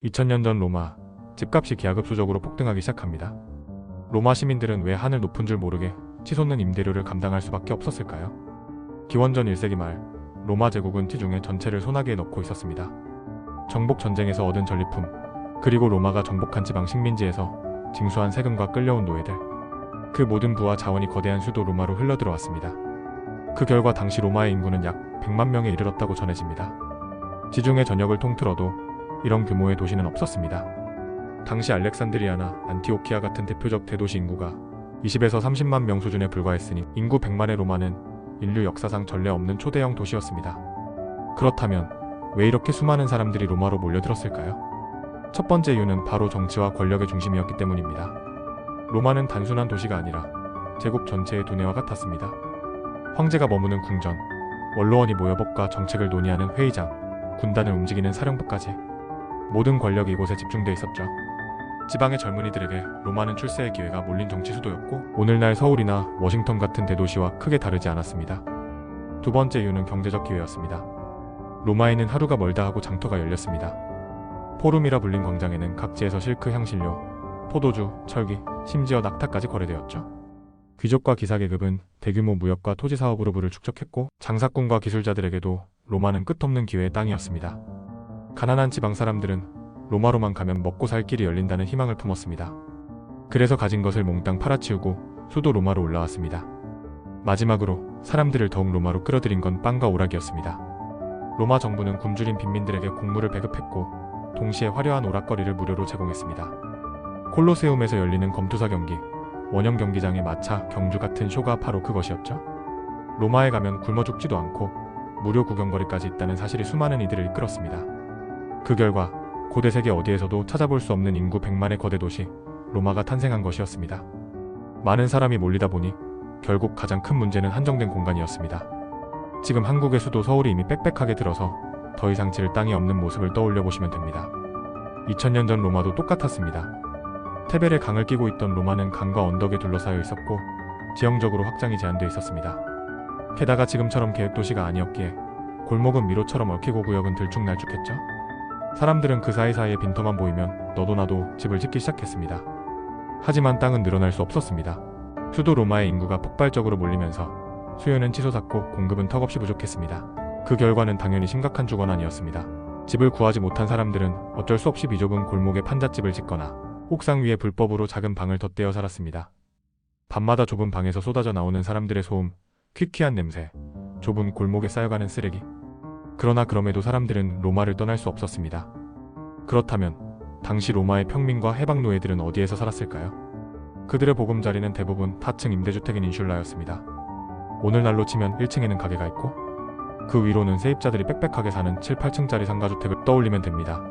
2000년 전 로마, 집값이 기하급수적으로 폭등하기 시작합니다. 로마 시민들은 왜 하늘 높은 줄 모르게 치솟는 임대료를 감당할 수밖에 없었을까요? 기원전 1세기 말, 로마 제국은 지중해 전체를 소나기에 넣고 있었습니다. 정복 전쟁에서 얻은 전리품, 그리고 로마가 정복한 지방 식민지에서 징수한 세금과 끌려온 노예들, 그 모든 부와 자원이 거대한 수도 로마로 흘러들어왔습니다. 그 결과 당시 로마의 인구는 약 100만 명에 이르렀다고 전해집니다. 지중해 전역을 통틀어도 이런 규모의 도시는 없었습니다. 당시 알렉산드리아나 안티오키아 같은 대표적 대도시 인구가 20에서 30만 명 수준에 불과했으니 인구 100만의 로마는 인류 역사상 전례 없는 초대형 도시였습니다. 그렇다면 왜 이렇게 수많은 사람들이 로마로 몰려들었을까요? 첫 번째 이유는 바로 정치와 권력의 중심이었기 때문입니다. 로마는 단순한 도시가 아니라 제국 전체의 두뇌와 같았습니다. 황제가 머무는 궁전, 원로원이 모여 법과 정책을 논의하는 회의장, 군단을 움직이는 사령부까지 모든 권력이 이곳에 집중돼 있었죠. 지방의 젊은이들에게 로마는 출세의 기회가 몰린 정치 수도였고 오늘날 서울이나 워싱턴 같은 대도시와 크게 다르지 않았습니다. 두 번째 이유는 경제적 기회였습니다. 로마에는 하루가 멀다 하고 장터가 열렸습니다. 포룸이라 불린 광장에는 각지에서 실크, 향신료, 포도주, 철기, 심지어 낙타까지 거래되었죠. 귀족과 기사계급은 대규모 무역과 토지 사업으로 부를 축적했고 장사꾼과 기술자들에게도 로마는 끝없는 기회의 땅이었습니다. 가난한 지방 사람들은 로마로만 가면 먹고 살 길이 열린다는 희망을 품었습니다. 그래서 가진 것을 몽땅 팔아치우고 수도 로마로 올라왔습니다. 마지막으로 사람들을 더욱 로마로 끌어들인 건 빵과 오락이었습니다. 로마 정부는 굶주린 빈민들에게 곡물을 배급했고 동시에 화려한 오락거리를 무료로 제공했습니다. 콜로세움에서 열리는 검투사 경기, 원형 경기장의 마차, 경주 같은 쇼가 바로 그것이었죠. 로마에 가면 굶어 죽지도 않고 무료 구경거리까지 있다는 사실이 수많은 이들을 이끌었습니다. 그 결과 고대 세계 어디에서도 찾아볼 수 없는 인구 100만의 거대 도시 로마가 탄생한 것이었습니다. 많은 사람이 몰리다 보니 결국 가장 큰 문제는 한정된 공간이었습니다. 지금 한국의 수도 서울이 이미 빽빽하게 들어서 더 이상 질 땅이 없는 모습을 떠올려 보시면 됩니다. 2000년 전 로마도 똑같았습니다. 테베레 강을 끼고 있던 로마는 강과 언덕에 둘러싸여 있었고 지형적으로 확장이 제한되어 있었습니다. 게다가 지금처럼 계획도시가 아니었기에 골목은 미로처럼 얽히고 구역은 들쭉날쭉했죠. 사람들은 그 사이사이에 빈터만 보이면 너도 나도 집을 짓기 시작했습니다. 하지만 땅은 늘어날 수 없었습니다. 수도 로마의 인구가 폭발적으로 몰리면서 수요는 치솟았고 공급은 턱없이 부족했습니다. 그 결과는 당연히 심각한 주거난이었습니다. 집을 구하지 못한 사람들은 어쩔 수 없이 비좁은 골목에 판잣집을 짓거나 옥상 위에 불법으로 작은 방을 덧대어 살았습니다. 밤마다 좁은 방에서 쏟아져 나오는 사람들의 소음, 퀴퀴한 냄새, 좁은 골목에 쌓여가는 쓰레기. 그러나 그럼에도 사람들은 로마를 떠날 수 없었습니다. 그렇다면 당시 로마의 평민과 해방 노예들은 어디에서 살았을까요? 그들의 보금자리는 대부분 하층 임대주택인 인슐라였습니다. 오늘날로 치면 1층에는 가게가 있고 그 위로는 세입자들이 빽빽하게 사는 7, 8층짜리 상가주택을 떠올리면 됩니다.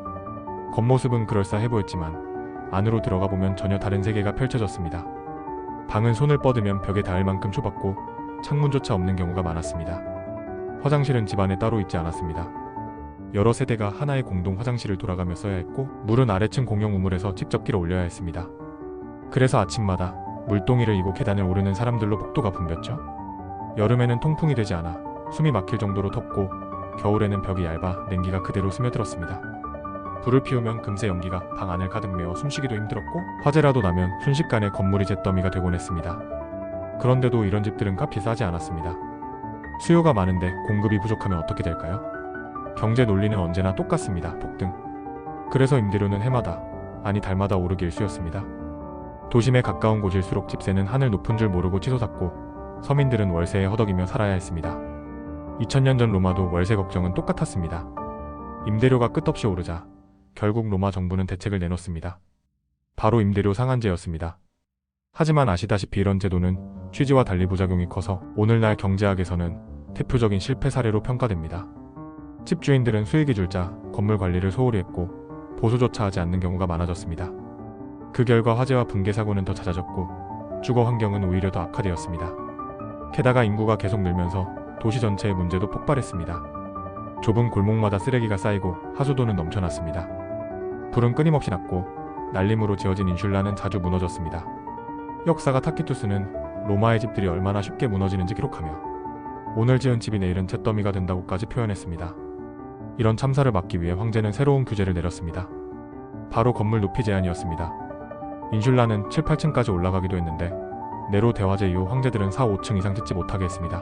겉모습은 그럴싸해 보였지만 안으로 들어가 보면 전혀 다른 세계가 펼쳐졌습니다. 방은 손을 뻗으면 벽에 닿을 만큼 좁았고 창문조차 없는 경우가 많았습니다. 화장실은 집안에 따로 있지 않았습니다. 여러 세대가 하나의 공동 화장실을 돌아가며 써야 했고 물은 아래층 공용 우물에서 직접 끼러 올려야 했습니다. 그래서 아침마다 물동이를 이고 계단을 오르는 사람들로 복도가 붐볐죠. 여름에는 통풍이 되지 않아 숨이 막힐 정도로 덥고 겨울에는 벽이 얇아 냉기가 그대로 스며들었습니다. 불을 피우면 금세 연기가 방 안을 가득 메워 숨쉬기도 힘들었고 화재라도 나면 순식간에 건물이 잿더미가 되곤 했습니다. 그런데도 이런 집들은 값이 싸지 않았습니다. 수요가 많은데 공급이 부족하면 어떻게 될까요? 경제 논리는 언제나 똑같습니다. 폭등. 그래서 임대료는 해마다, 아니 달마다 오르기 일쑤였습니다. 도심에 가까운 곳일수록 집세는 하늘 높은 줄 모르고 치솟았고 서민들은 월세에 허덕이며 살아야 했습니다. 2000년 전 로마도 월세 걱정은 똑같았습니다. 임대료가 끝없이 오르자 결국 로마 정부는 대책을 내놓습니다. 바로 임대료 상한제였습니다. 하지만 아시다시피 이런 제도는 취지와 달리 부작용이 커서 오늘날 경제학에서는 대표적인 실패 사례로 평가됩니다. 집주인들은 수익이 줄자 건물 관리를 소홀히 했고 보수조차 하지 않는 경우가 많아졌습니다. 그 결과 화재와 붕괴 사고는 더 잦아졌고 주거 환경은 오히려 더 악화되었습니다. 게다가 인구가 계속 늘면서 도시 전체의 문제도 폭발했습니다. 좁은 골목마다 쓰레기가 쌓이고 하수도는 넘쳐났습니다. 불은 끊임없이 났고 날림으로 지어진 인슐라는 자주 무너졌습니다. 역사가 타키투스는 로마의 집들이 얼마나 쉽게 무너지는지 기록하며 오늘 지은 집이 내일은 잿더미가 된다고까지 표현했습니다. 이런 참사를 막기 위해 황제는 새로운 규제를 내렸습니다. 바로 건물 높이 제한이었습니다. 인슐라는 7, 8층까지 올라가기도 했는데 네로 대화제 이후 황제들은 4, 5층 이상 짓지 못하게 했습니다.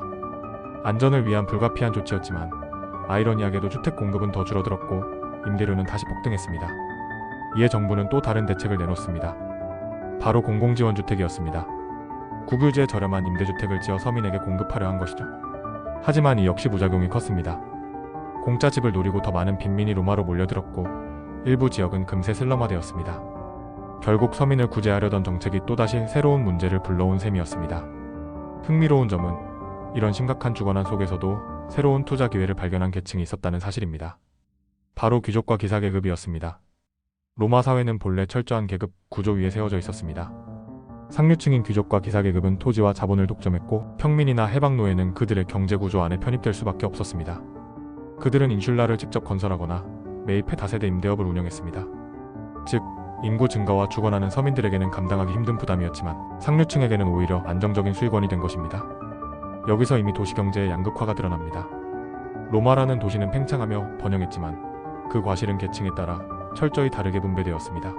안전을 위한 불가피한 조치였지만 아이러니하게도 주택 공급은 더 줄어들었고 임대료는 다시 폭등했습니다. 이에 정부는 또 다른 대책을 내놓습니다. 바로 공공지원주택이었습니다. 국유지에 저렴한 임대주택을 지어 서민에게 공급하려 한 것이죠. 하지만 이 역시 부작용이 컸습니다. 공짜 집을 노리고 더 많은 빈민이 로마로 몰려들었고 일부 지역은 금세 슬럼화되었습니다. 결국 서민을 구제하려던 정책이 또다시 새로운 문제를 불러온 셈이었습니다. 흥미로운 점은 이런 심각한 주거난 속에서도 새로운 투자 기회를 발견한 계층이 있었다는 사실입니다. 바로 귀족과 기사계급이었습니다. 로마 사회는 본래 철저한 계급 구조 위에 세워져 있었습니다. 상류층인 귀족과 기사계급은 토지와 자본을 독점했고 평민이나 해방노예는 그들의 경제구조 안에 편입될 수밖에 없었습니다. 그들은 인슐라를 직접 건설하거나 매입해 다세대 임대업을 운영했습니다. 즉, 인구 증가와 죽어나는 서민들에게는 감당하기 힘든 부담이었지만 상류층에게는 오히려 안정적인 수익원이 된 것입니다. 여기서 이미 도시경제의 양극화가 드러납니다. 로마라는 도시는 팽창하며 번영했지만 그 과실은 계층에 따라 철저히 다르게 분배되었습니다.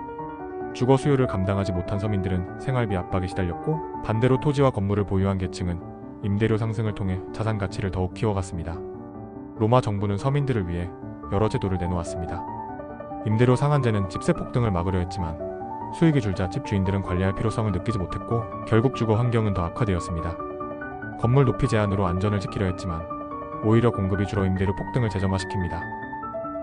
주거 수요를 감당하지 못한 서민들은 생활비 압박에 시달렸고 반대로 토지와 건물을 보유한 계층은 임대료 상승을 통해 자산 가치를 더욱 키워갔습니다. 로마 정부는 서민들을 위해 여러 제도를 내놓았습니다. 임대료 상한제는 집세 폭등을 막으려 했지만 수익이 줄자 집주인들은 관리할 필요성을 느끼지 못했고 결국 주거 환경은 더 악화되었습니다. 건물 높이 제한으로 안전을 지키려 했지만 오히려 공급이 줄어 임대료 폭등을 재점화시킵니다.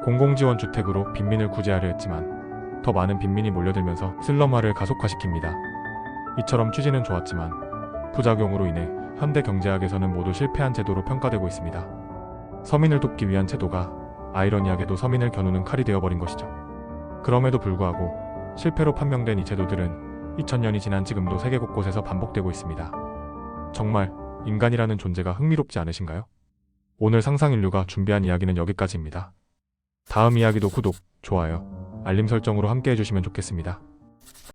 공공지원주택으로 빈민을 구제하려 했지만 더 많은 빈민이 몰려들면서 슬럼화를 가속화시킵니다. 이처럼 취지는 좋았지만 부작용으로 인해 현대 경제학에서는 모두 실패한 제도로 평가되고 있습니다. 서민을 돕기 위한 제도가 아이러니하게도 서민을 겨누는 칼이 되어버린 것이죠. 그럼에도 불구하고 실패로 판명된 이 제도들은 2000년이 지난 지금도 세계 곳곳에서 반복되고 있습니다. 정말 인간이라는 존재가 흥미롭지 않으신가요? 오늘 상상인류가 준비한 이야기는 여기까지입니다. 다음 이야기도 구독, 좋아요, 알림 설정으로 함께 해주시면 좋겠습니다.